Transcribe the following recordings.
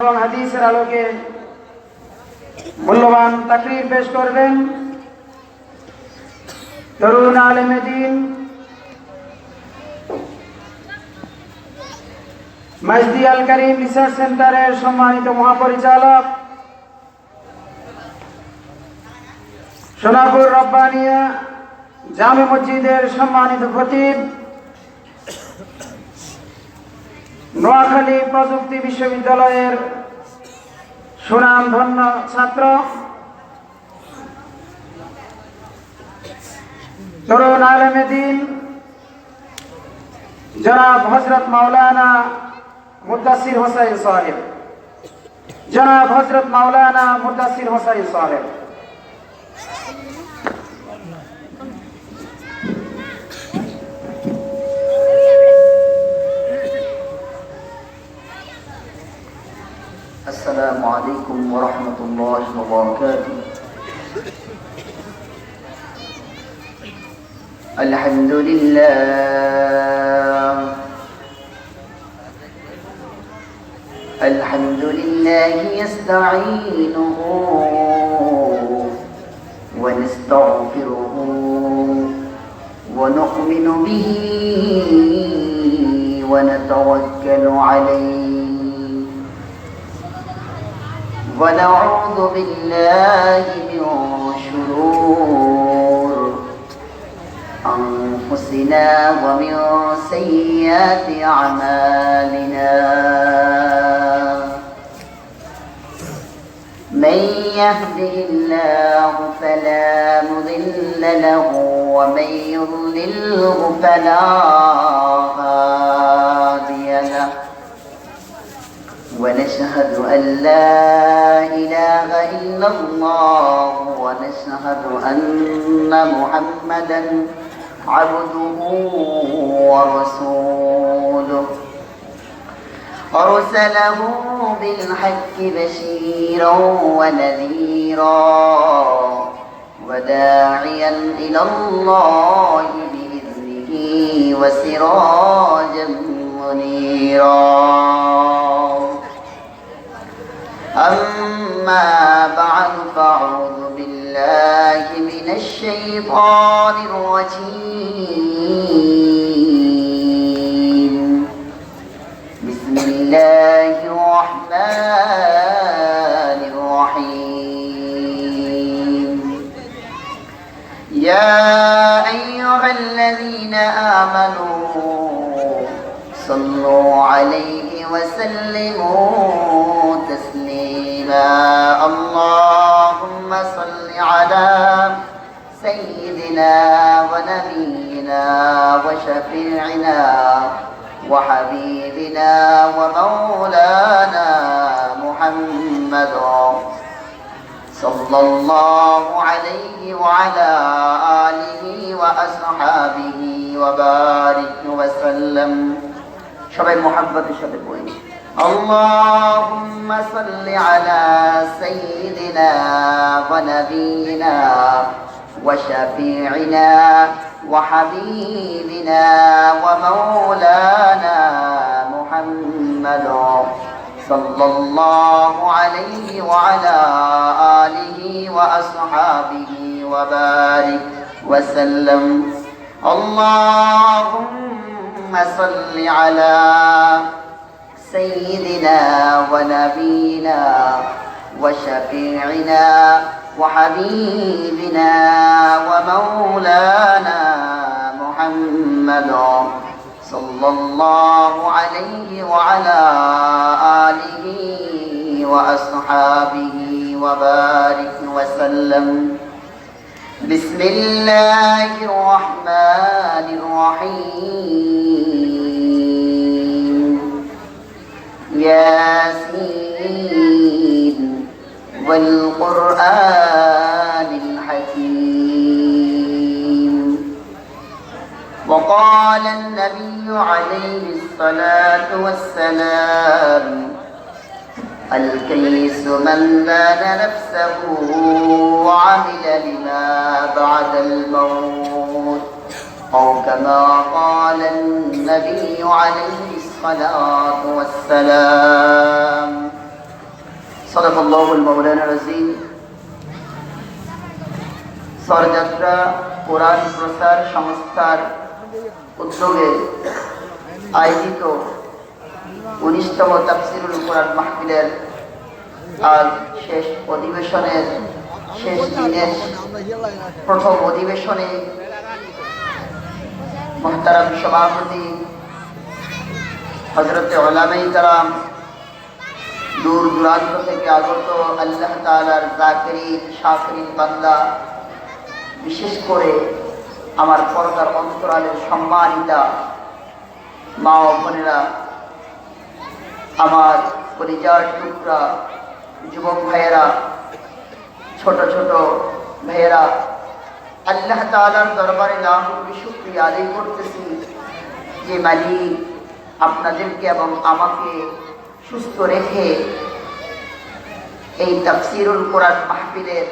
এবং হাদিসের আলোকে মূল্যবান তাকরীর পেশ করবেন তরুণ আলেমে দ্বীন মাসদি আল কারীম রিসার্চ সেন্টারের সম্মানিত মহাপরিচালক সোনাপুর রব্বানিয়া জামে মসজিদের সম্মানিত খতিব, নোয়াখালী প্রযুক্তি বিশ্ববিদ্যালয়ের সুনামধন্য ছাত্র তরুণ আলেমে দ্বীন জনাব হযরত মাওলানা মুদ্দাসির হোসাইন সাহেব, জনাব হযরত মাওলানা মুদ্দাসির হোসাইন সাহেব। السلام عليكم ورحمة الله وبركاته. الحمد لله يستعينه ونستغفره ونؤمن به ونتوكل عليه ونعوذ بالله من شرور أنفسنا ومن سيئات أعمالنا. من يهده الله فلا مضل له ومن يضلله فلا هادي له. ونشهد أن لا إله إلا الله ونشهد أن محمدا عبده ورسوله. أرسله بالحق بشيرا ونذيرا وداعيا إلى الله بإذنه وسراجا منيرا. أما بعد فأعوذ بالله من الشيطان الرجيم. بسم الله الرحمن الرحيم. يا أيها الذين آمنوا صلوا عليه وسلموا تسليما. اللهم صل على سيدنا ونبينا وشفيعنا وحبيبنا ومولانا محمد صلى الله عليه وعلى آله وأصحابه وبارك وسلم. সবাই মোহাব্বতের সাথে পড়ি اللهم صل على سيدنا ونبينا وشفيعنا وحبيبنا ومولانا محمد صلى الله عليه وعلى آله وأصحابه وبارك وسلم. اللهم صل على سيدنا ونبينا وشفيعنا وحبيبنا ومولانا محمد صلى الله عليه وعلى آله وأصحابه وبارك وسلم. بسم الله الرحمن الرحيم. ياسين والقرآن الحكيم. وقال النبي عليه الصلاة والسلام الكيس من دان نفسه وعمل لما بعد الموت أو كما قال النبي عليه الصلاة والسلام. আল্লাহুল মাওলানা রাজিম সরযাত্রা কোরআন প্রচার সংস্থার উদ্যোগে আয়োজিত 19তম তাফসীরুল কোরআন মাহফিলের আজ শেষ অধিবেশনের শেষ দিনের প্রথম অধিবেশনে মুহতারাম সভাপতি হযরতে উলামায়ে কেরাম, দূর দূরান্ত থেকে আগত আল্লাহ তাআলার যাকিরিন শাকিরিন বান্দা, বিশেষ করে আমার পর্দার অন্তরালের সম্মানিতা মা ও বোনেরা, আমার পরিবার টুকরা যুবক ভাইয়েরা, ছোট ছোট ভাইয়েরা, আল্লাহ তাআলার দরবারে লাখো শুকরিয়া আদায় করতেছি যে মালিক আপনাদেরকে এবং আমাকে সুস্থ রেখে এই তাফসীরুল কোরআন মাহফিলের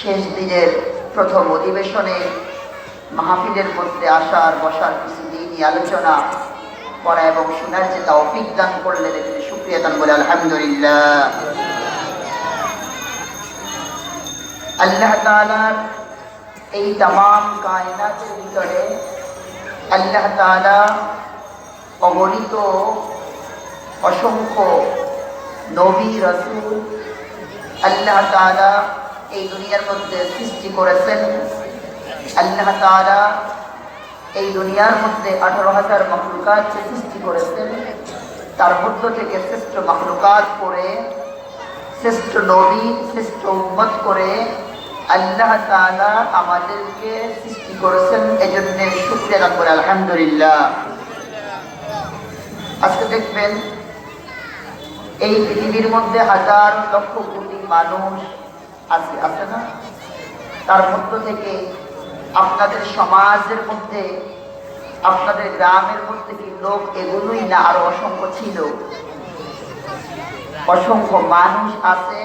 শেষ দিনের প্রথম অধিবেশনে মাহফিলের মধ্যে আসার বসার কিছুদিনই আলোচনা করা এবং শোনার যে তৌফিক দান করলেন, এজন্য শুকরিয়া দান বলে আলহামদুলিল্লাহ। আল্লাহ তাআলার এই তামাম কায়নাতের ভিতরে আল্লাহ তাআলা অগণিত অসংখ্য নবী রাসূল আল্লাহ তাআলা এই দুনিয়ার মধ্যে সৃষ্টি করেছেন। আল্লাহ তাআলা এই দুনিয়ার মধ্যে 18,000 মাখলুকাত সৃষ্টি করেছেন। তার মধ্য থেকে শ্রেষ্ঠ মাখলুকাত করে, শ্রেষ্ঠ নবী, শ্রেষ্ঠ উম্মত করে আল্লাহ তাআলা আমাদেরকে সৃষ্টি করেছেন। এজন্য শুকরিয়া আদায় করে আলহামদুলিল্লাহ। আজকে দেখবেন এই পৃথিবীর মধ্যে হাজার লক্ষ কোটি মানুষ আছে না? তার মধ্য থেকে আপনাদের সমাজের মধ্যে, আপনাদের গ্রামের মধ্যে কি লোক এগুলোই না আরো অসংখ্য ছিল? অসংখ্য মানুষ আছে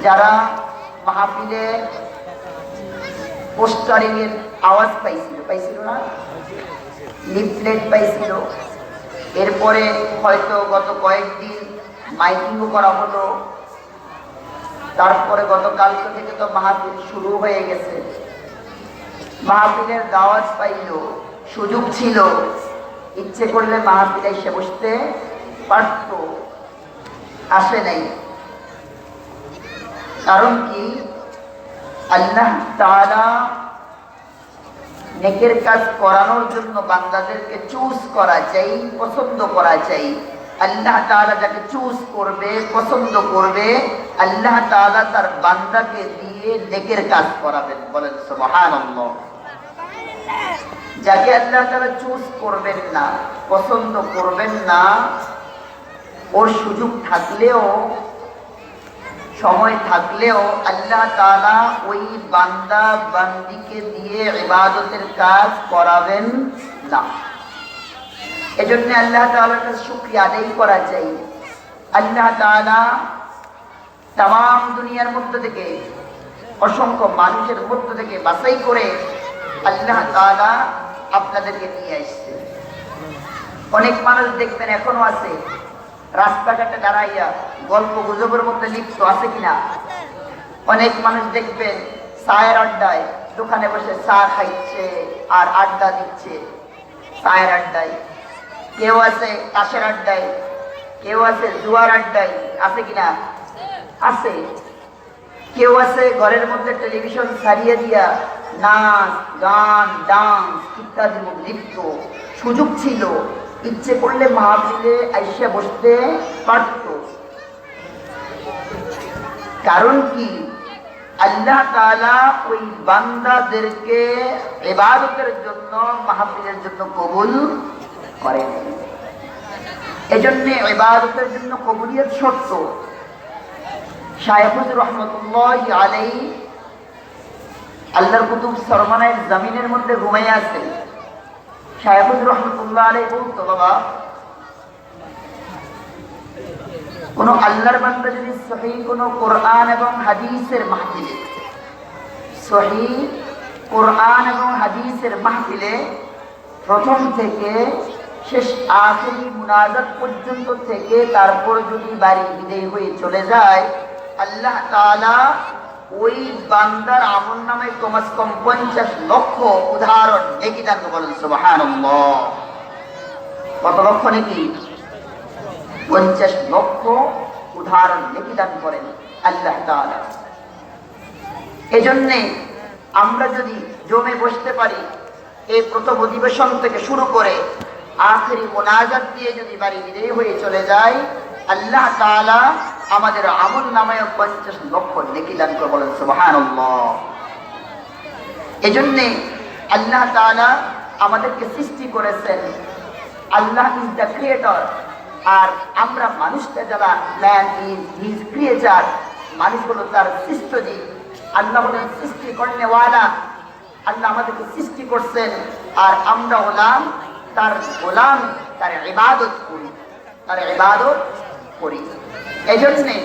যারা মাহফিলে পোস্টারিং এর আওয়াজ পাইছিল না, লিফলেট পাইছিল। এরপরে হয়তো গত কয়েকদিন মাইকিংও করা হলো। তারপরে গতকালকে থেকে তো মাহফিল শুরু হয়ে গেছে। মাহফিলের দাওয়াত পাইল, সুযোগ ছিল, ইচ্ছে করলে মাহফিলে এসে বসতে পারত, আসে নাই। কারণ কি? আল্লাহ তাআলা নেকের কাজ করানোর জন্য বান্দাদেরকে চুজ করা চাই, পছন্দ করা চাই। আল্লাহ তাআলা যাকে চুজ করবে, পছন্দ করবে, আল্লাহ তাআলা তার বান্দাকে দিয়ে নেকের কাজ করাবেন। বলেন সুবহানাল্লাহ। যাকে আল্লাহ তাআলা চুজ করবেন না, পছন্দ করবেন না, ওর সুযোগ থাকলেও, সময় থাকলেও আল্লাহ তাআলা ওই বান্দা বান্দিকে দিয়ে ইবাদতের কাজ করাবেন না। এজন্য আল্লাহ তাআলার কাছে শুকরিয়া আদায় করা চাই। আল্লাহ তাআলা তামাম দুনিয়ার মধ্য থেকে, অসংখ্য মানুষের মধ্য থেকে বাছাই করে আল্লাহ তাআলা আপনাদেরকে নিয়ে আসছে। অনেক মানুষ দেখবেন এখনো আছে রাস্তাঘাটে দাঁড়াইয়া গল্প গুজবের মধ্যে লিপ্ত, আছে কিনা? অনেক মানুষ দেখবেন চায়ের আড্ডায় দোকানে বসে চা খাইছে আর আড্ডা দিচ্ছে চায়ের আড্ডায়। কেউ আছে তাসের আড্ডায়, কেউ আছে জুয়ার আড্ডায়, আছে কিনা? আছে। কেউ আছে ঘরের মধ্যে টেলিভিশন ছাড়িয়ে দিয়া নাচ গান ডান্স ইত্যাদির মধ্যে লিপ্ত। সুযোগ ছিল, ইচ্ছে করলে মাহফিলে আইসা বসতে পারত। কারণ কি? আল্লাহ তাআলা ওই বান্দাদেরকে ইবাদতের জন্য, মাহফিলের জন্য কবুল করেন। এজন্য ইবাদতের জন্য কবুলিয়ত শর্ত। শায়খ হুজুর রহমাতুল্লাহি আলাইহি আল্লাহর কুতুব সরমানের জমিনের মধ্যে ঘুমাইয়া আছেন। শায়খ হুজুর রহমাতুল্লাহ আলাইহি বলতো, বাবা, কোন আল্লাহর বান্দা যদি সহিহ কোন কোরআন এবং হাদিসের মাহফিলে, সহিহ কোরআন এবং হাদিসের মাহফিলে প্রথম থেকে শেষ আখেরি মুনাজাত পর্যন্ত থেকে তারপর যদি বাড়ি বিদায় হয়ে চলে যায়, আল্লাহ তাআলা ওই বান্দার আমল নামে কমস কম 50 লক্ষ উদাহরণ নেকি দান করেন। সুবহানাল্লাহ। কত লক্ষ নাকি? 50 লক্ষ উদাহরণ নেকি দান করেন আল্লাহ তাআলা। এজন্যে আমরা যদি জমে বসতে পারি, এই প্রথম অধিবেশন থেকে শুরু করে আখেরি মুনাজাত দিয়ে যদি বাড়ি বিদায় হয়ে চলে যায়, আল্লাহ তাআলা আমাদের আমল নামায় 50 লক্ষ নেকি দান করে বলেন সুবহানাল্লাহ। এজন্যে আল্লাহ তাআলা আমাদেরকে সৃষ্টি করেছেন। আল্লাহ ইজ দ্য ক্রিয়েটর, আর আমরা মানুষটা যারা, ম্যান ইজ হিজ ক্রিয়েচার, মানুষ হলো তার সৃষ্ট জীব। আল্লাহ হলেন সৃষ্টি করনেওয়ালা। আল্লাহ আমাদেরকে সৃষ্টি করছেন, আর আমরা হলাম তার গোলাম, তার ইবাদত করি, তার ইবাদত করি। এই জন্যে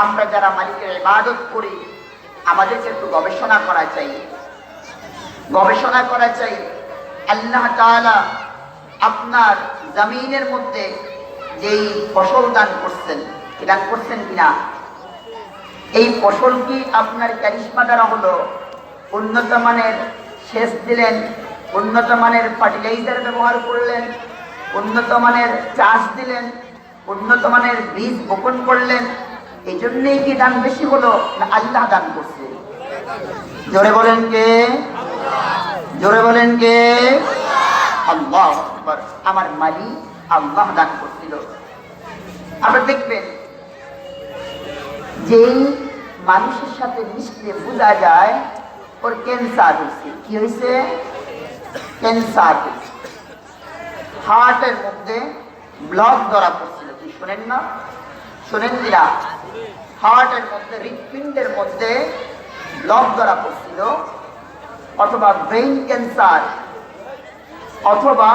আমরা যারা মালিকের ইবাদত করি, আমাদেরকে একটু গবেষণা করা চাই, গবেষণা করা চাই। আল্লাহ তাআলা আপনার জমিনের মধ্যে যেই ফসল দান করছেন, কি দান করছেন কিনা? এই ফসল কি আপনার ক্যারিশমা দ্বারা হলো? উন্নত মানের সেচ দিলেন, উন্নত মানের ফার্টিলাইজার ব্যবহার করলেন, উন্নত মানের চাষ দিলেন, উন্নত মানের বীজ বপন করলেন, এই জন্যই কি দান বেশি হলো, না আল্লাহ দান করছে? জোরে বলেন কে? জোরে বলেন কে? আল্লাহু আকবার। আমার মালিক আল্লাহ দান করছিল। আপনারা দেখবেন যেই মানুষের সাথে মিশলে বোঝা যায় ওর ক্যান্সার হয়েছে। কি হয়েছে? ক্যান্সার হয়েছে। হার্টের মধ্যে ব্লক ধরা পড়ছিল। কি শোনেন না? শোনেন দিরা? হার্টের মধ্যে, হৃৎপিণ্ডের মধ্যে ব্লক ধরা পড়ছিল, অথবা ব্রেইন ক্যান্সার, অথবা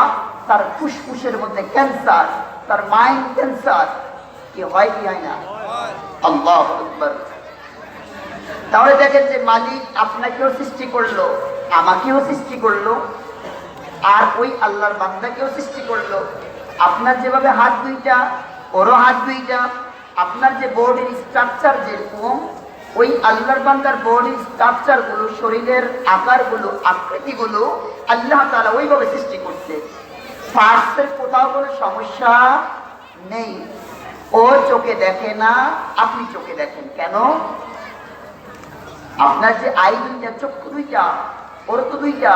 তার ফুসফুসের মধ্যে ক্যান্সার, তার মাইন্ড ক্যান্সার। কি হয় কি হয় না? আল্লাহু আকবার। তাহলে দেখেন যে মালিক আপনাকেও সৃষ্টি করলো, আমাকেও সৃষ্টি করলো, আর ওই আল্লাহর বান্দাকেও সৃষ্টি করলো। আপনার যেভাবে হাত দুইটা, ওরও হাত দুইটা। আপনার যে বডির স্ট্রাকচার যেরকম, ওই আল্লাহর বান্দার বডির স্ট্রাকচার গুলো, শরীরের আকারগুলো, আকৃতিগুলো আল্লাহ তাআলা ওইভাবে সৃষ্টি করছে। পার্টসের কোথাও কোনো সমস্যা নেই। ও চোখে দেখে না, আপনি চোখে দেখেন। কেন? আপনার যে আই দুইটা, চক্ষু দুইটা, ওর তো দুইটা।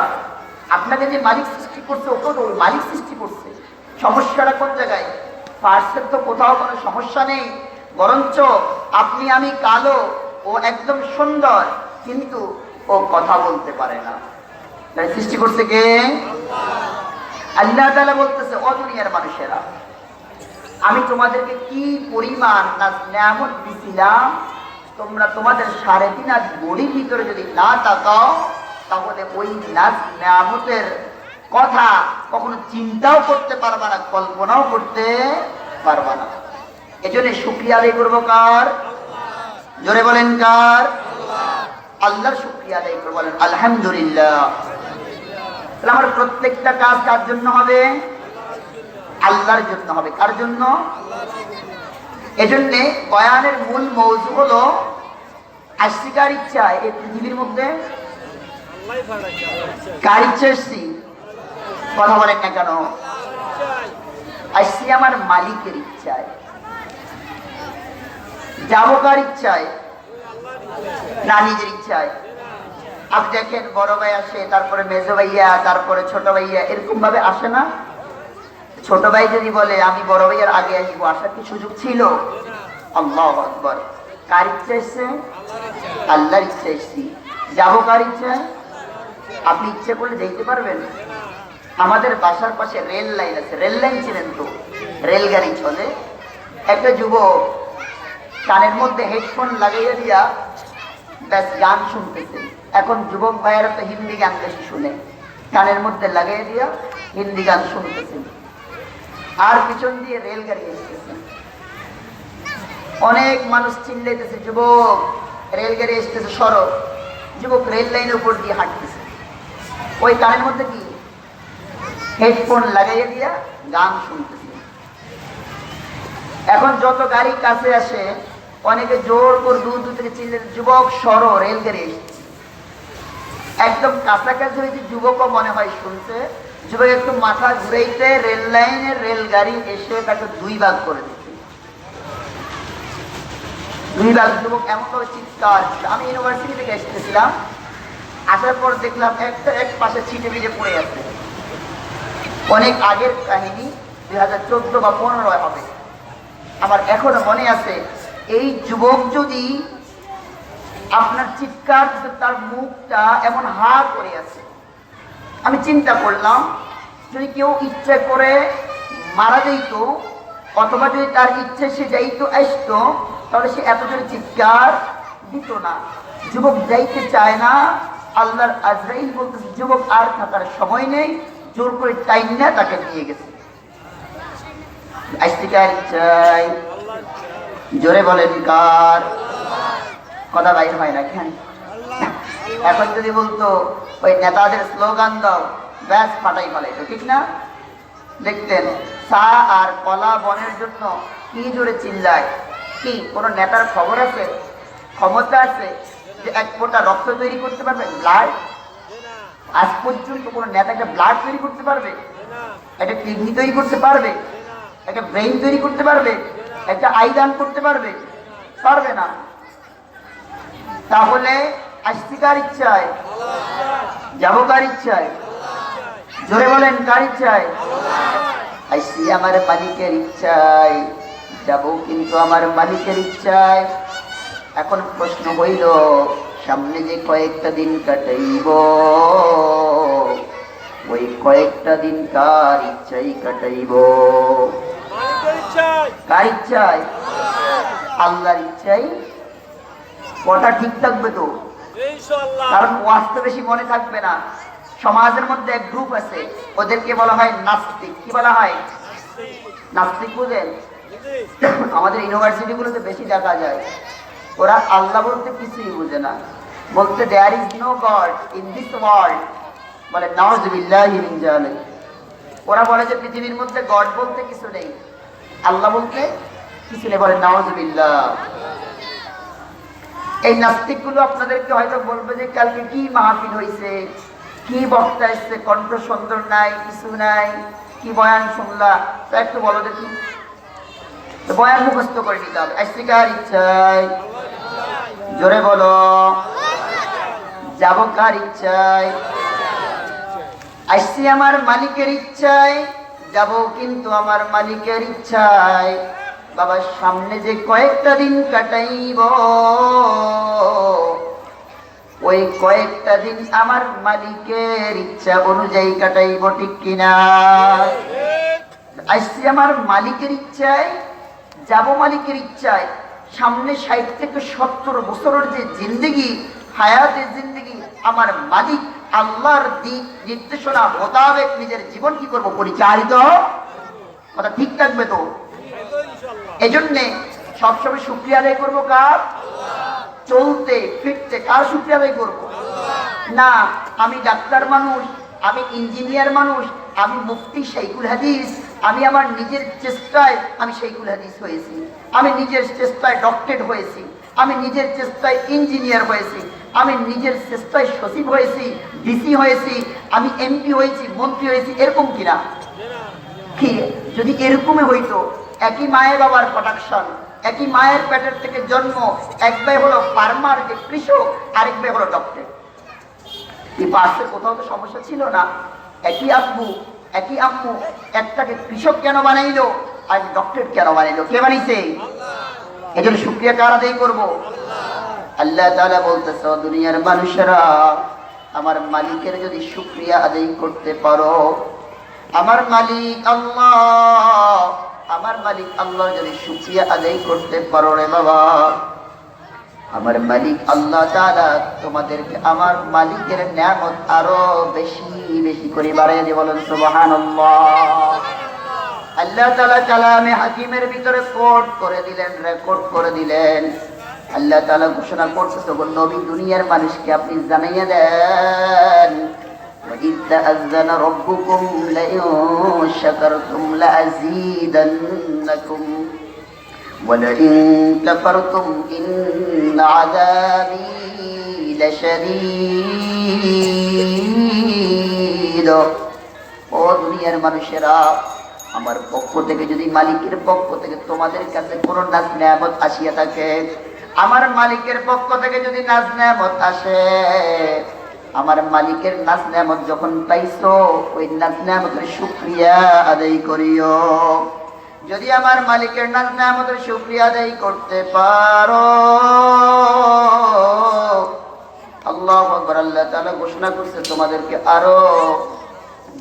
আপনাকে যে মালিক সৃষ্টি করছে, ওকে তো মালিক সৃষ্টি করছে। সমস্যাটা কোন জায়গায়? পার্টসের তো কোথাও কোনো সমস্যা নেই, বরঞ্চ আপনি আমি কালো, ও একদম সুন্দর, কিন্তু ও কথা বলতে পারে না। তাই সৃষ্টি করছে কে? আল্লাহ তাআলা বলতেছে, ও দুনিয়ার মানুষেরা, আমি তোমাদেরকে কি পরিমাণ নিয়ামত দিছিলাম, তোমরা তোমাদের 3.5 হাত বডির ভিতরে যদি না তাকাও, তাহলে ওই নিয়ামতের কথা কখনো চিন্তাও করতে পারবা না, কল্পনাও করতে পারবা না। এজন্য শুকরিয়া আদায় করবো কার? জোরে বলেন কার? আল্লাহর শুকরিয়া আদায় করবো, বলেন আলহামদুলিল্লাহ। তাহলে আমার প্রত্যেকটা কাজ কার জন্য হবে? আল্লাহর জন্য হবে। কার জন্য? এজন্য বয়ানের মূল মৌজু হলো আসছি কার ইচ্ছায় এই পৃথিবীর মধ্যে? কার ইচ্ছা আসছি? কথা বলেন না কেন? আসছি আমার মালিকের ইচ্ছায়। যাবো কার ইচ্ছায়? না নিজের ইচ্ছায়? আপনি দেখেন বড় ভাই আসে, তারপরে মেজো ভাইয়া, তারপরে ছোট ভাইয়া, এরকম ভাবে আসে না? ছোট ভাই যদি বলে আমি বড় ভাইয়ার আগে আসবো, আসার কি সুযোগ ছিল? আল্লাহু আকবার। কার ইচ্ছা এসছে? আল্লাহর ইচ্ছা এসছি। যাবো কার ইচ্ছায়? আপনি ইচ্ছে করলে যেতে পারবেন? আমাদের বাসার পাশে রেল লাইন আছে। রেল লাইন ছিলেন তো? রেলগাড়ি চলে। একটা যুবক কানের মধ্যে হেডফোন লাগাইয়া দিয়া ব্যাস গান শুনতেছে। এখন যুবক ভাইয়েরা তো হিন্দি গান বেশি শুনে, কানের মধ্যে লাগাইয়া দিয়া হিন্দি গান শুনতেছে, আর পিছন দিয়ে রেলগাড়ি এসতেছে। অনেক মানুষ চিল্লাইতেছে, যুবক রেলগাড়ি এসতেছে সরো। যুবক রেল লাইনের উপর দিয়ে হাঁটতেছে। ওই কানের মধ্যে কি হেডফোন লাগাইয়ে দিয়া গান শুনতেছে। এখন যত গাড়ি কাছে আসে অনেকে জোর করে দূর দূর থেকে চিল্লে, যুবক সরো, রেলগাড়ি এসেছে। একদম কাছাকাছি হয়েছে, যুবকও মনে হয় শুনছে। যুবক একটু মাথা ঘুরাইতে রেল লাইনের রেলগাড়ি এসে তাকে দুই ভাগ করে দিচ্ছে। দুই ভাগ। যুবক এমন ভাবে চিৎকার। আমি ইউনিভার্সিটি থেকে এসেছিলাম, আসার পর দেখলাম একটা এক পাশে ছিটে ভিজে পড়ে আছে। অনেক আগের কাহিনী, 2014 বা 2015 হবে। আমার এখনো মনে আছে, এই যুবক যদি আপনার চিৎকার, তার মুখটা এমন হা করে আছে। আমি চিন্তা করলাম, যদি কেউ ইচ্ছে করে মারা যাইত, অথবা যদি তার ইচ্ছে সে যাইতো আসতো, তাহলে সে এত জোরে চিৎকার দিত না। যুবক যাইতে চায় না। আল্লাহর আজরাইল বলতেছে, যুবক আর থাকার সময় নেই, জোর করে টাইম না তাকে নিয়ে গেছে। আসতে কার চাই? জোরে বলেন কার? কথা বাইর হয় না কেন? এখন যদি বলতো ওই নেতাদের স্লোগান দাও, ব্যাস ফাটাই ফেলাইতো, ঠিক না? দেখতেন চা আর কলা বনের জন্য কি জোরে চিল্লায়। কি কোন নেতার খবর আছে, ক্ষমতা আছে যে এক ফোঁটা রক্ত তৈরি করতে পারবে? ব্লাড? আজ পর্যন্ত কোন নেতা একটা ব্লাড তৈরি করতে পারবে? একটা কিডনি তৈরি করতে পারবে? একটা ব্রেইন তৈরি করতে পারবে? একটা আই দান করতে পারবে? পারবে না। তাহলে আসছি কার ইচ্ছায়? যাবো কার ইচ্ছায়? জোরে বলেন কার ইচ্ছায়? আসছি আমার মালিকের ইচ্ছায়, যাবো কিন্তু আমার মালিকের ইচ্ছায়। এখন প্রশ্ন হইল, সামনে যে কয়েকটা দিন কাটাইব, ওই কয়েকটা দিন কার ইচ্ছাই কাটাইব? কার ইচ্ছায়? আল্লাহর ইচ্ছাই। কথা ঠিক থাকবে তো? কারণ ওয়াজটা বেশি মনে থাকবে না। সমাজের মধ্যে এক গ্রুপ আছে, ওদেরকে বলা হয় নাস্তিক। কি বলা হয়? নাস্তিক। বুঝেন? আমাদের ইউনিভার্সিটি গুলোতে বেশি দেখা যায়। ওরা আল্লাহ বলতে কিছুই বুঝে না। বলতে there is no God in this world, বলে নাউযুবিল্লাহি মিন যালিক। ওরা বলে যে পৃথিবীর মধ্যে গড বলতে কিছু নেই, আল্লাহ বলতে কিছু নেই, বলে নাউযুবিল্লাহ। এই নাস্তিকগুলো আপনাদেরকে হয়তো বলবে যে কালকে কি মাহফিল হয়েছে, কি বক্তা এসছে, কণ্ঠ সুন্দর নাই, কিছু নাই, কি বয়ান শুনলা, তা একটু বলো দেখি। বয়ান মুখস্থ করে নিতে হবে। আসছি কার ইচ্ছায়? জোরে বলো। যাবো কার ইচ্ছায়? আসছি আমার মালিকের ইচ্ছায়, যাবো কিন্তু আমার মালিকের ইচ্ছায়। বাবা সামনে যে কয়েকটা দিন কাটাইব, ওই কয়েকটা দিন আমার মালিকের ইচ্ছা অনুযায়ী কাটাইব, ঠিক কিনা? আসছি আমার মালিকের ইচ্ছায়, যাব মালিকের ইচ্ছায়। সামনে 60 থেকে 70 বছরের যে জিন্দগি, হায়াতের জিন্দগি, আমার মালিক আল্লাহর দিক নির্দেশনা মোতাবেক নিজের জীবন কি করব? পরিচালিত। কথা ঠিক থাকবে তো? এজন্যে সবসময় শুকরিয়া আদায় করবো কার? চলতে ফিরতে কার শুকরিয়া আদায় করবো? না আমি ডাক্তার মানুষ, আমি ইঞ্জিনিয়ার মানুষ, আমি মুফতি শাইখুল হাদিস, আমি আমার নিজের চেষ্টায় আমি শাইখুল হাদিস হয়েছি, আমি নিজের চেষ্টায় ডক্টরেট হয়েছি, আমি নিজের চেষ্টায় ইঞ্জিনিয়ার হয়েছি, আমি নিজের চেষ্টায় সচিব হয়েছি, ডিসি হয়েছি, আমি এমপি হয়েছি, মন্ত্রী হয়েছি। এরকম কিনা? কি যদি এরকমই হইতো, একই মায়ের বাবার প্রোডাকশন, একই মায়ের পেটের থেকে জন্ম, এক ভাই হলো ফার্মার যে কৃষক, আরেক ভাই হলো ডক্টর, এই পার্শ্বের কোথাও তো সমস্যা ছিল না? একই আব্বু একই আম্মু, একটাকে কৃষক কেন বানাইলো আর ডক্টর কেন বানাইলো? কে বানাইছে? এই জন্য শুকরিয়া কার আদায় করবো? আল্লাহ তাআলা বলতেছে, দুনিয়ার মানুষেরা আমার মালিকের যদি শুকরিয়া আদায় করতে পারো, আমার মালিক আল্লাহ, আমার মালিক আল্লাহর যদি শুকরিয়া আদায় করতে পারো রে বাবা, আমার মালিক আল্লাহ তাআলা তোমাদেরকে আমার মালিকের নিয়ামত আরো বেশি বেশি করে বাড়িয়ে দিয়ে বলেন সুবহানাল্লাহ। আল্লাহ তাআলা কালামে হাকিমের ভিতরে কোট করে দিলেন, রেকর্ড করে দিলেন। আল্লাহ তাআলা ঘোষণা করতেছে, নবী দুনিয়ার মানুষকে আপনি জানাইয়া দেন, وَإِذْ تَأَذَّنَ رَبُّكُمْ لَئِن شَكَرْتُمْ لَأَزِيدَنَّكُمْ وَلَئِن كَفَرْتُمْ إِنَّ عَذَابِي لَشَدِيدٌ। ও দুনিয়ার মানুষেরা, আমার পক্ষ থেকে যদি মালিকের পক্ষ থেকে তোমাদের কাছে কোনো নাজ নেয়ামত আসিয়া থাকে, আমার মালিকের পক্ষ থেকে যদি নাজ নেয়ামত আসে, আমার মালিকের নাজ নেয়ামত যখন পাইছো, ওই নাজ নেয়ামতের শুকরিয়া আদায় করিও। যদি আমার মালিকের নাজ নেয়ামতের শুকরিয়া আদায় করতে পারো, আল্লাহু আকবার, আল্লাহ তাআলা ঘোষণা করছে তোমাদেরকে আরো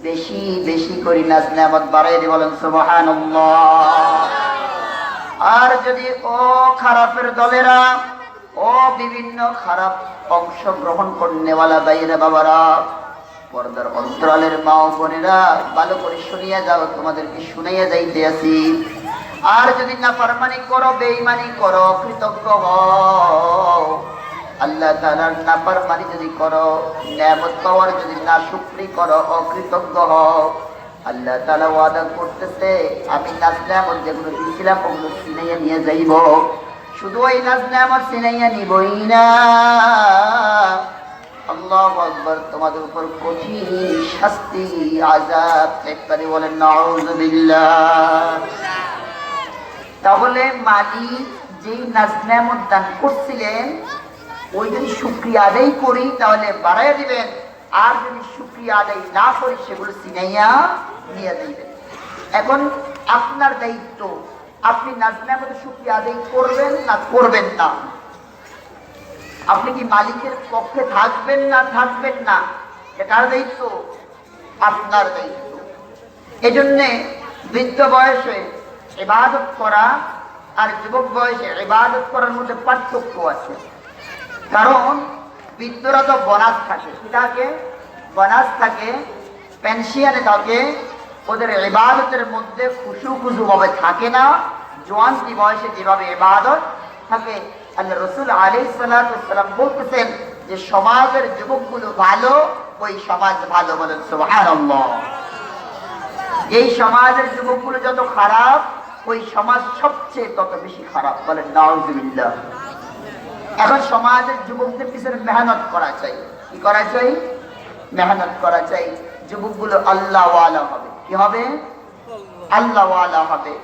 বেশি বেশি করে নাজ নেয়ামত বাড়াই দিয়ে বলেন সুবহানাল্লাহ। আর যদি ও খারাপের দলেরা, ও বিভিন্ন খারাপ অংশগ্রহণ করনেওয়ালা ভাইরা বাবারা, পর্দার অন্তরালের মা ও বোনেরা, ভালো করে শুনিয়া যাও, তোমাদেরকে শুনাইয়া যাইতে আছি। আর যদি নাফরমানি করো, বেঈমানি করো, কৃতজ্ঞ হও, আল্লাহ তাআলার নাফরমানি যদি করো, নিয়ামত পাওয়ার যদি না শুকরি করো, অকৃতজ্ঞ হও, আল্লাহ তাআলা ওয়াদা করতেছে আমি নাজ নেয়ামত যেগুলো দিয়েছিলাম ওগুলো ছিনাইয়া নিয়ে যাইব। শুধু ওই নাজ নেয়ামত ছিনাইয়া নিবই না, আল্লাহু আকবার, তোমাদের উপর কঠিন শাস্তি, আযাব, একবারে বলেন নাউযুবিল্লাহ। তাহলে মালিক যেই নাজ নেয়ামত দান করছিলেন, ওই যদি শুকরিয়া আদায় করি তাহলে বাড়াইয়া দিবেন, আর যদি শুকরিয়া আদায় না করি সেগুলো ছিনাইয়া নিয়ে দিবেন। এখন আপনার দায়িত্ব, আপনি নাজ নেয়ামতের শুকরিয়া আদায় করবেন না করবেন না। আপনি কি মালিকের পক্ষে থাকবেন না থাকবেন না, এটার দায়িত্ব আপনার দায়িত্ব। এজন্যে বৃদ্ধ বয়সে ইবাদত করা আর যুবক বয়সে ইবাদত করার মধ্যে পার্থক্য আছে। কারণ বৃদ্ধরা তো বোনাস থাকে, কি থাকে? বোনাস থাকে, পেনশনে থাকে, ওদের ইবাদতের মধ্যে খুশু খুশু ভাবে থাকে না। জওয়ানটি বয়সে যেভাবে ইবাদত থাকে, আল্লাহ রাসূল আলাইহিস সালাতু ওয়াস সালাম বলতেছেন যে সমাজের যুবকগুলো ভালো, ওই সমাজ ভালো, বলেন সুবহানাল্লাহ। এই সমাজের যুবকগুলো যত খারাপ, ওই সমাজ সবচেয়ে তত বেশি খারাপ, বলেন নাউযুবিল্লাহ। এখন সমাজের যুবকদের পিছনে মেহনত করা চাই। কি করা চাই? মেহনত করা চাই। যুবকগুলো আল্লাহ ওয়ালা হবে। কি হবে? আল্লাহ ওয়ালা হবে।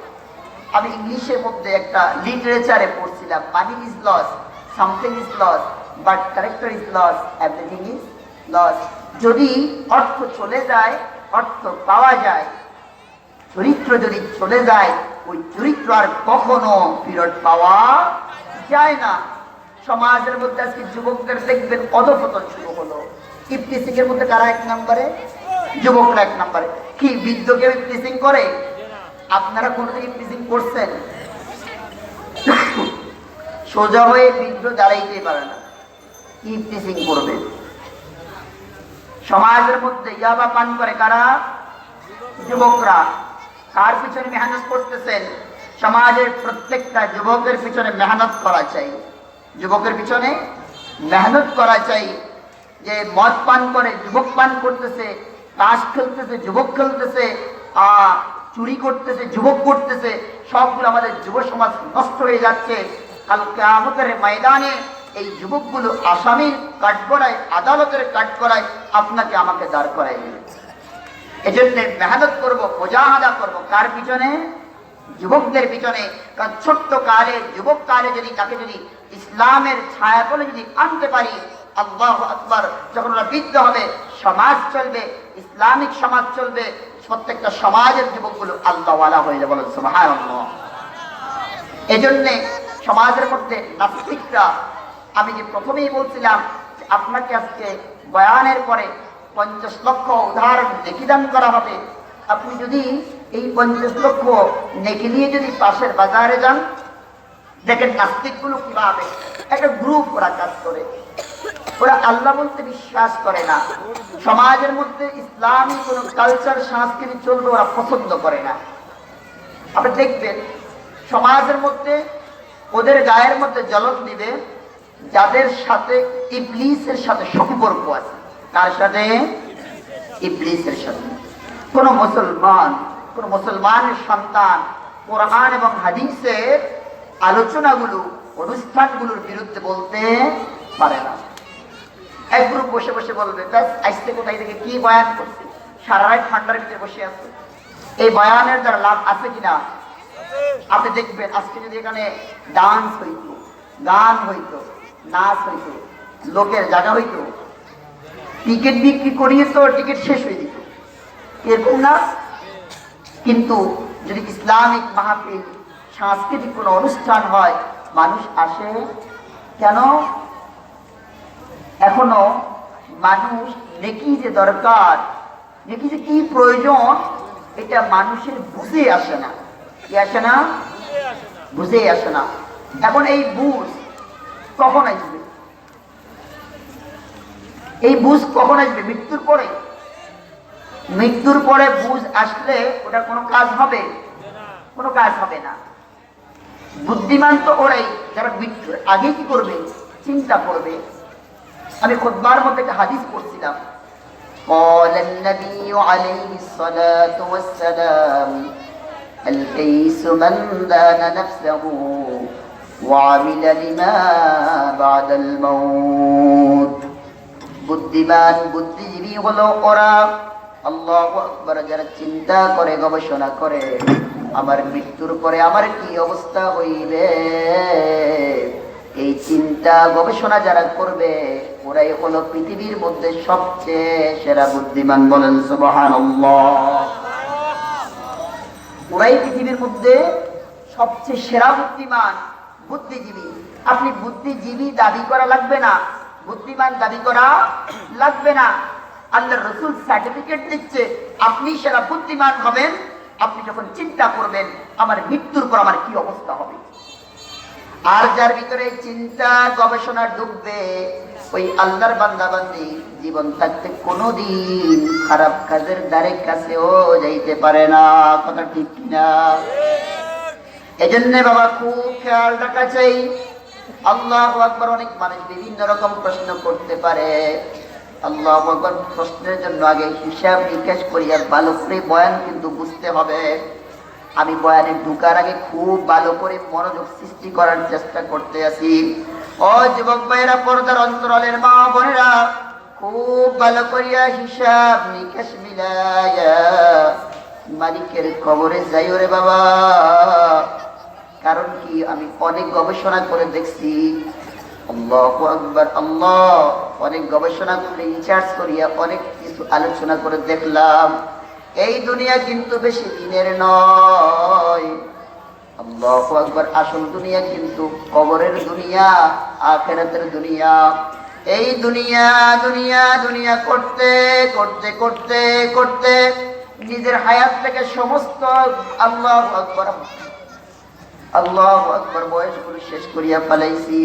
আমি ইংলিশের মধ্যে একটা লিটারেচারে পড়ছিলাম, money is loss, something is loss, but character is loss, everything is loss. যদি অর্থ চলে যায়, অর্থ পাওয়া যায়, চরিত্র যদি চলে যায়, ওই চরিত্র আর কখনো ফেরত পাওয়া যায় না। সমাজের মধ্যে আজকে যুবকদের দেখবেন অধঃপতন শুরু হলো। ইফতিসিং এর মধ্যে কারা এক নম্বরে? যুবকরা এক নম্বরে। কি বৃদ্ধ কেউ ইফতিসিং করে? আপনারা কোনদিন ইফতিসিং করছেন? সোজা হয়ে বৃদ্ধ দাঁড়াইতে পারে না, ইফতিসিং করবে। সমাজের মধ্যে ইয়াবা পান করে কারা? যুবকরা। কার পিছনে মেহনত করতেছেন? সমাজের প্রত্যেকটা যুবকের পিছনে মেহনত করা চাই। যুবকের পিছনে মেহনত করা চাই। যে মদ পান করে যুবক পান করতেছে, তাস খেলতেছে যুবক খেলতেছে, চুরি করতেছে যুবক করতেছে, সবগুলো আমাদের যুব সমাজ নষ্ট হয়ে যাচ্ছে। কাল কিয়ামতের ময়দানে এই যুবকগুলো আসামির কাঠগড়ায়, আদালতের কাঠগড়ায় আপনাকে আমাকে দাঁড় করাই দেবে। এজন্য মেহনত করব, মুজাহাদা করব। কার পিছনে? যুবকদের পিছনে। কারণ ছোট্ট কালে, যুবক কালে যদি তাকে যদি ইসলামের ছায়াতলে যদি আনতে পারি, আল্লাহু আকবার, যখন ওরা বৃদ্ধ হবে সমাজ চলবে, ইসলামিক সমাজ চলবে। প্রত্যেকটা সমাজের যুবকগুলো আল্লাহওয়ালা হয়ে যাবে, বলেন সুবহানাল্লাহ। এজন্য সমাজের মধ্যে নাস্তিকরা, আমি যে প্রথমেই বলছিলাম আপনাকে আজকে বয়ানের পরে 50 লক্ষ উদাহরণ নেকি দান করা হবে। আপনি যদি এই 50 লক্ষ নেকি নিয়ে যদি পাশের বাজারে যান, দেখেন নাস্তিকগুলো কিভাবে একটা গ্রুপ ওরা কাজ করে। ওরা আল্লাহ বলতে বিশ্বাস করে না। সমাজের মধ্যে ইসলামী কোন কালচার, সংস্কৃতি চলবে ওরা পছন্দ করে না। আপনি দেখবেন সমাজের মধ্যে ওদের গায়ের মধ্যে জ্বলন দিবে যাদের সাথে ইবলিসের সাথে সম্পর্ক আছে। কার সাথে? ইবলিসের সাথে। কোন মুসলমানের সন্তান কোরআন এবং হাদিসের আলোচনাগুলো, অনুষ্ঠানগুলোর বিরুদ্ধে বলতে পারে না। এক গ্রুপ বসে বসে বলবে, ব্যাস আজকে কোথায় থেকে কি বয়ান করছে, সারা রাত ঠান্ডার ভিতরে বসে আছে। এই বয়ানের দ্বারা লাভ আছে কিনা? আপনি দেখবেন আজকে যদি এখানে ডান্স হইতো, গান হইতো, নাচ হইতো, লোকের জায়গা হইতো, টিকিট বিক্রি করিয়ে তো টিকিট শেষ হয়ে যেত, এরকম না? কিন্তু যদি ইসলামিক মাহফিল, সাংস্কৃতিক কোনো অনুষ্ঠান হয়, মানুষ আসে কেন? এখনো মানুষ নেকি যে দরকার, নেকি যে কি প্রয়োজন, এটা মানুষের বুঝে আসে না। কি আসে না? বুঝে আসে না। এখন এই বুঝ কখন আসবে? এই বুঝ কখন আসবে? মৃত্যুর পরে। মৃত্যুর পরে বুঝ আসলে ওটা কোনো কাজ হবে? কোনো কাজ হবে না। বুদ্ধিমান তো ওরাই যারা মৃত্যুর আগে কি করবে? চিন্তা করবে। আমি খুতবার মধ্যে একটা হাদিস পড়ছিলাম, قال النبي عليه الصلاة والسلام الكيس من دان نفسه وعمل لما بعد الموت। বুদ্ধিমান, বুদ্ধিজীবী হলো ওরা, আল্লাহু আকবার, যারা চিন্তা করে, গবেষণা করে আমার মৃত্যুর পরে আমার কি অবস্থা হইবে, এই চিন্তা গবেষণা যারা করবে ওরাই হলো পৃথিবীর মধ্যে সবচেয়ে সেরা বুদ্ধিমান। বলেন সুবহানাল্লাহ। ওরাই পৃথিবীর মধ্যে সবচেয়ে সেরা বুদ্ধিমান, বুদ্ধিজীবী। আপনি বুদ্ধিজীবী দাবি করা লাগবে না, বুদ্ধিমান দাবি করা লাগবে না। আল্লাহর রাসূল সার্টিফিকেট দিচ্ছে আপনি সেরা বুদ্ধিমান হবেন আপনি যখন চিন্তা করবেন আমার মৃত্যুর পর আমার কি অবস্থা হবে। আর যার ভিতরে চিন্তা গবেষণা ডুববে, ওই আল্লাহর বান্দা বান্দি জীবন থাকতে কোনোদিন খারাপ কাজের দ্বারে কাছেও যাইতে পারে না। কথা ঠিক কিনা? এজন্য বাবা খুব খেয়াল রাখা চাই। আল্লাহু আকবার। অনেক মানুষ বিভিন্ন রকম প্রশ্ন করতে পারে, আল্লাহু আকবার। প্রশ্নের জন্য আগে হিসাব নিকাশ করিয়া ভালো করে বয়ান কিন্তু বুঝতে হবে। আমি বয়ানে ঢুকার আগে খুব ভালো করে মনোযোগ সৃষ্টি করার চেষ্টা করতে আছি। ও যুবক ভাইরা, পর্দার অন্তরালের মা বোনেরা, খুব ভালো করিয়া হিসাব নিকাশ মিলাইয়া মালিকের খবরে যাইও রে বাবা। কারণ কি, আমি অনেক গবেষণা করে দেখছি, আল্লাহু আকবার, আল্লাহ, অনেক গবেষণা করে রিসার্চ করিয়া অনেক কিছু আলোচনা করে দেখলাম এই দুনিয়া কিন্তু বেশি দিনের নয়। আল্লাহু আকবার। আসল দুনিয়া কিন্তু কবরের দুনিয়া, আখিরাতের দুনিয়া। এই দুনিয়া দুনিয়া দুনিয়া করতে করতে করতে করতে নিজের হায়াত থেকে সমস্ত আল্লাহু আকবার আল্লাহু আকবার বয়সগুলো শেষ করিয়া ফেলাইছি।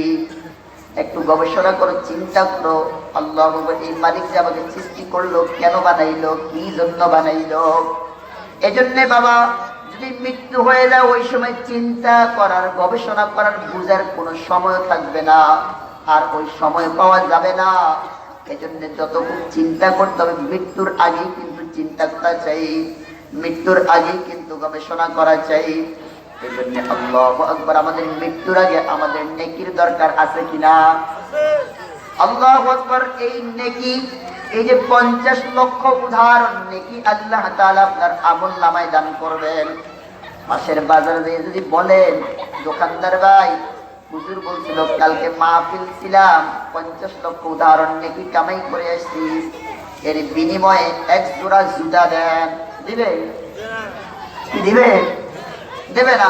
একটু গবেষণা করো, চিন্তা করো, আল্লাহু আকবার, এই মালিক যে আমাকে সৃষ্টি করলো, কেন বানাইলো, কি জন্য বানাইলো। এজন্যে বাবা, যদি মৃত্যু হয়ে যায় ওই সময় চিন্তা করার, গবেষণা করার, বুঝার কোনো সময় থাকবে না, আর ওই সময় পাওয়া যাবে না। এজন্য যতক্ষণ চিন্তা করতে হবে, মৃত্যুর আগেই কিন্তু চিন্তা করা চাই, মৃত্যুর আগেই কিন্তু গবেষণা করা চাই। এই জন্য আল্লাহু আকবার, আমাদের মৃত্যুর আগে আমাদের নেকির দরকার আছে কিনা? আল্লাহু আকবার। এই নেকি, এই যে 50 লক্ষ উদাহরণ নেকি আল্লাহ তাআলা আপনার আমল নামায় দান করবেন। পাশের বাজারে দিয়ে যদি বলেন, দোকানদার ভাই, হুজুর বলছিল কালকে মাহফিল ছিলাম, 50 লক্ষ উদাহরণ নেকি কামাই করে আসছি, এর বিনিময়ে এক জোড়া জুতা দেন, দিবে? কি দিবে? দেবে না।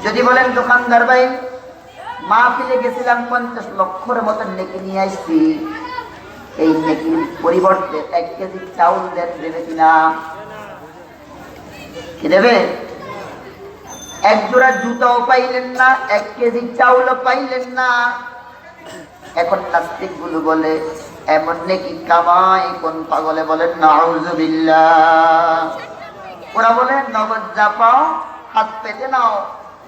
যদি বলেন দোকানদার ভাই, মাহফিলে গেছিলাম 50 লক্ষের মতো নেকি নিয়ে আসছি, এই নেকির পরিবর্তে 1 কেজি চাউল দেন, দেবে কিনা? কি দেবে? এক জোড়া জুতাও পাইলেন না, 1 কেজি চাউলও পাইলেন না। এখন নাস্তিক গুলো বলে এমন নেকি কামাই কোন পাগলে? বলেন নাউযুবিল্লাহ। ওরা বলে নগদ যা পাও হাত পেতে নাও,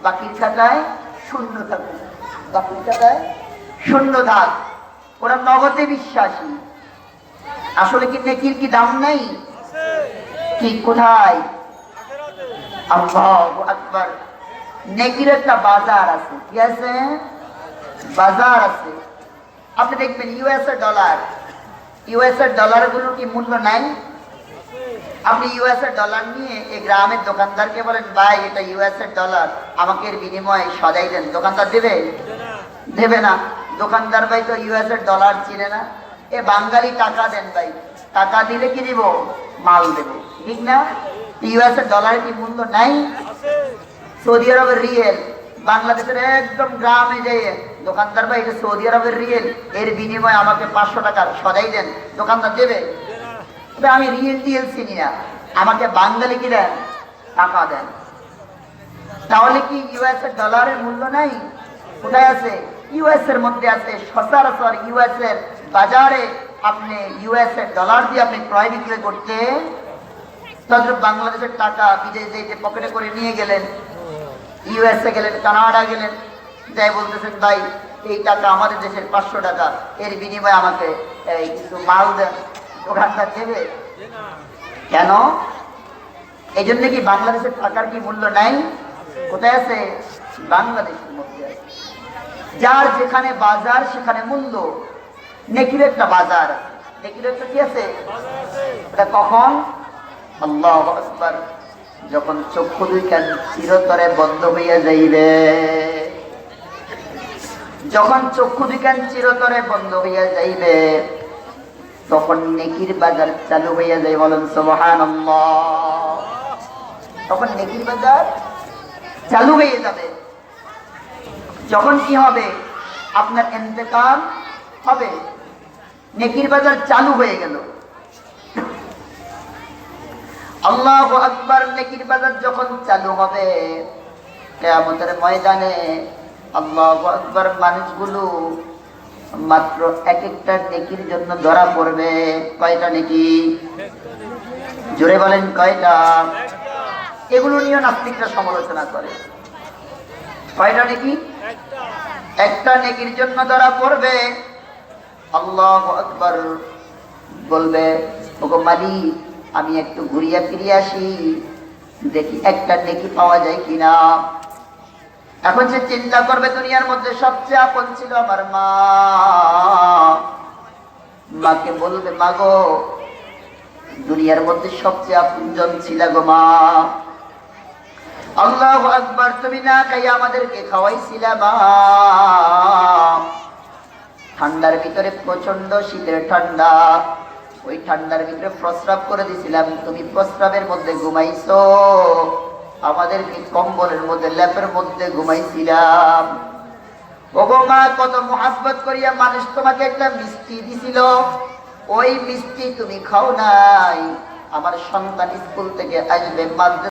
বাকির খাতায় শূন্য থাকুক, বাকির খাতায় শূন্য থাক। ওরা নগদে বিশ্বাসী। আসলে কি নেকির কি দাম নাই? কি কোথায়? আল্লাহু আকবার। নেকির একটা বাজার আছে। কি আছে? বাজার আছে। আপনি দেখবেন ইউএস এর ডলার গুলো কি মূল্য নাই? আপনি ইউএস এর ডলার নিয়ে এই গ্রামের দোকানদারকে বলেন, ভাই এটা ইউএস এর ডলার, আমাকে এর বিনিময়ে সদাই দেন, দোকানদার দেবে? দেবে না। দোকানদার ভাই তো ইউএস এর ডলার চিনে না। এ বাঙালি টাকা দেন ভাই, টাকা দিলে কি দিব? মাল দেবে, ঠিক না? ইউএস এর ডলারের কি মূল্য নাই? সৌদি আরবের রিয়েল, বাংলাদেশের একদম গ্রামে যেয়ে দোকানদার ভাই এটা সৌদি আরবের রিয়েল, এর বিনিময়ে আমাকে 500 টাকার সদাই দেন, দোকানদার দেবে? আমি রিয়েল চিনি না, আমাকে বাঙালি কি দেন? টাকা দেন। তাহলে কি ইউএস এর ডলারের মূল্য নাই? কোথায় আছে? ইউএস এর মধ্যে আছে। সচরাচর ইউএস এর বাজারে আপনি ইউএস এর ডলার দিয়ে আপনি ক্রয় বিক্রয় করতে, তদ্রুপ বাংলাদেশের টাকা বিদেশে যে পকেটে করে নিয়ে গেলেন, ইউএসএ গেলেন, কানাডা গেলেন, যাই বলতেছেন ভাই এই টাকা আমাদের দেশের 500 টাকা, এর বিনিময়ে আমাকে এই কিছু মাল দেন, দোকানদার দেবে? কেন? এই জন্য কি বাংলাদেশের টাকার কি মূল্য নাই? কোথায় আছে? বাংলাদেশের মধ্যে আছে। যার যেখানে বাজার সেখানে মূল্য। নেকির একটা বাজার, নেকির একটা কি আছে? এটা কখন? আল্লাহু আকবার, যখন চক্ষু দুইখান চিরতরে বন্ধ হইয়া যাইবে, যখন চক্ষু দুইখান চিরতরে বন্ধ হইয়া যাইবে, তখন নেকির বাজার চালু হইয়া যায়। বলেন সুবহানাল্লাহ। তখন নেকির বাজার চালু হয়ে যাবে। যখন কি হবে? আপনার ইন্তেকাল হবে, নেকির বাজার চালু হয়ে গেল। আল্লাহু আকবার। নেকির বাজার যখন চালু হবে কিয়ামতের ময়দানে, আল্লাহু আকবার, মানুষগুলো মাত্র এক একটা নেকির জন্য ধরা পড়বে। কয়টা নেকি? জোরে বলেন কয়টা? এগুলো নিয়ে নাস্তিকরা সমালোচনা করে। কয়টা নেকি? একটা নেকির জন্য ধরা পড়বে। আল্লাহু আকবার। বলবে, ওগো মালিক, আমি একটু ঘুরিয়া ফিরিয়ে আসি, দেখি একটা নেকি পাওয়া যায় কিনা। এখন সে চিন্তা করবে, দুনিয়ার মধ্যে সবচেয়ে আপন ছিল আমার মা। মাকে বলবে, মা গো, দুনিয়ার মধ্যে সবচেয়ে আপনজন ছিল গো মা। আল্লাহু আকবার। তুমি না খাইয়া আমাদেরকে খাওয়াইছিলা মা। ঠান্ডার ভিতরে, প্রচন্ড শীতের ঠান্ডা, ওই ঠান্ডার ভিতরে প্রস্রাব করে দিছিলাম, তুমি প্রস্রাবের মধ্যে ঘুমাইছো, আমাদেরকে কম্বলের মধ্যে, ল্যাপের মধ্যে ঘুমাইছিলাম। ওগো মা, কত মুহাব্বত করিয়া মানুষ তোমাকে একটা মিষ্টি দিছিল, ওই মিষ্টি তুমি খাও নাই। আমার সন্তান স্কুল থেকে আসবে, মাদ্রাসা